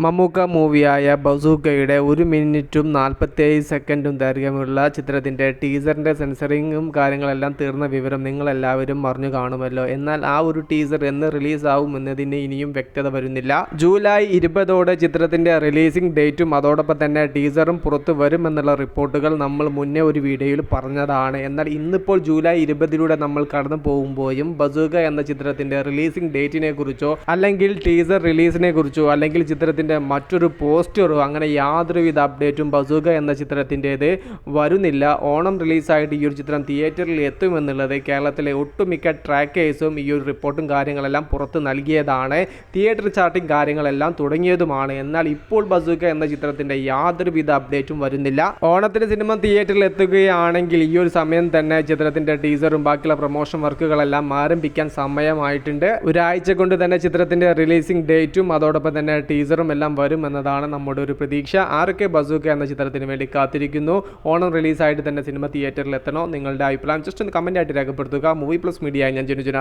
മമ്മൂക്ക മൂവിയായ ബസൂക്കയുടെ 1 മിനിറ്റും 47 സെക്കൻഡും ദൈർഘ്യമുള്ള ചിത്രത്തിൻ്റെ ടീസറിൻ്റെ സെൻസറിങ്ങും കാര്യങ്ങളെല്ലാം തീർന്ന വിവരം നിങ്ങളെല്ലാവരും അറിഞ്ഞു കാണുമല്ലോ. എന്നാൽ ആ ഒരു ടീസർ എന്ന് റിലീസാവും എന്നതിന് ഇനിയും വ്യക്തത വരുന്നില്ല. ജൂലൈ 20 ചിത്രത്തിൻ്റെ റിലീസിംഗ് ഡേറ്റും അതോടൊപ്പം തന്നെ ടീസറും പുറത്തു വരുമെന്നുള്ള റിപ്പോർട്ടുകൾ നമ്മൾ മുന്നേ ഒരു വീഡിയോയിൽ പറഞ്ഞതാണ്. എന്നാൽ ഇന്നിപ്പോൾ ജൂലൈ 20 നമ്മൾ കടന്നു പോകുമ്പോഴും ബസൂക്ക എന്ന ചിത്രത്തിൻ്റെ റിലീസിംഗ് ഡേറ്റിനെ കുറിച്ചോ അല്ലെങ്കിൽ ടീസർ റിലീസിനെ കുറിച്ചോ അല്ലെങ്കിൽ ചിത്രത്തിൻ്റെ മറ്റൊരു പോസ്റ്ററോ അങ്ങനെ യാതൊരുവിധ അപ്ഡേറ്റും ബസൂക്ക എന്ന ചിത്രത്തിൻ്റേത് വരുന്നില്ല. ഓണം റിലീസായിട്ട് ഈ ഒരു ചിത്രം തിയേറ്ററിൽ എത്തുമെന്നുള്ളത് കേരളത്തിലെ ഒട്ടുമിക്ക ട്രാക്കേഴ്സും ഈ ഒരു റിപ്പോർട്ടും കാര്യങ്ങളെല്ലാം പുറത്ത് നൽകിയതാണ്. തിയേറ്റർ ചാർട്ടിംഗ് കാര്യങ്ങളെല്ലാം തുടങ്ങിയതുമാണ്. എന്നാൽ ഇപ്പോൾ ബസൂക്ക എന്ന ചിത്രത്തിൻ്റെ യാതൊരുവിധ അപ്ഡേറ്റും വരുന്നില്ല. ഓണത്തിന് സിനിമ തിയേറ്ററിൽ എത്തുകയാണെങ്കിൽ ഈ ഒരു സമയം തന്നെ ചിത്രത്തിൻ്റെ ടീസറും ബാക്കിയുള്ള പ്രൊമോഷൻ വർക്കുകളെല്ലാം ആരംഭിക്കാൻ സമയമായിട്ടുണ്ട്. ഒരാഴ്ച കൊണ്ട് തന്നെ ചിത്രത്തിൻ്റെ റിലീസിംഗ് ഡേറ്റും അതോടൊപ്പം തന്നെ ടീസറും എല്ലാം വരും എന്നതാണ് നമ്മുടെ ഒരു പ്രതീക്ഷ. ആരൊക്കെ ബസൂക്ക എന്ന ചിത്രത്തിന് വേണ്ടി കാത്തിരിക്കുന്നു? ഓണം റിലീസായിട്ട് തന്നെ സിനിമ തിയേറ്ററിൽ എത്തണോ? നിങ്ങളുടെ അഭിപ്രായം ജസ്റ്റ് ഒന്ന് കമൻ്റ് ആയിട്ട് രേഖപ്പെടുത്തുക. മൂവി പ്ലസ് മീഡിയ ഞാൻ ജനുജന.